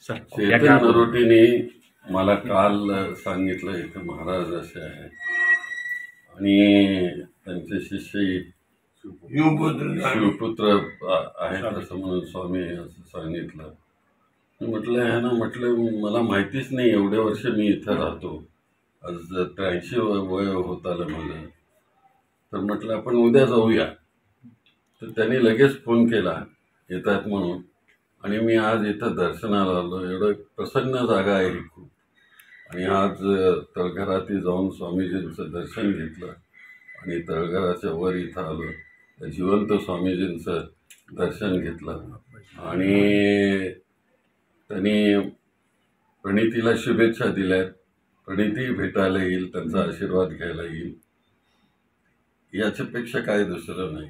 Sir Chetan नरोटेने मला काल सांगितलं इथं महाराज असे आहेत आणि त्यांचे शिष्य शिवपुत्र आहेत असं म्हणून स्वामी असं सांगितलं. म्हटलं ह्या ना, म्हटलं मला माहितीच नाही, एवढे वर्ष मी इथं राहतो, आज 83 वय होत आलं माझं, तर म्हटलं आपण उद्या जाऊया. तर त्यांनी लगेच फोन केला येतात म्हणून, आणि मी आज इथं दर्शनाला आलो. एवढं प्रसन्न जागा आहे ही खूप. आणि आज तळघराती जाऊन स्वामीजींचं दर्शन घेतलं आणि तळघराच्या वर इथं आलो, जिवंत स्वामीजींचं दर्शन घेतलं. आणि त्यांनी प्रणितीला शुभेच्छा दिल्यात. प्रणिती भेटायला येईल, त्यांचा आशीर्वाद घ्यायला येईल, याच्यापेक्षा काय दुसरं नाही.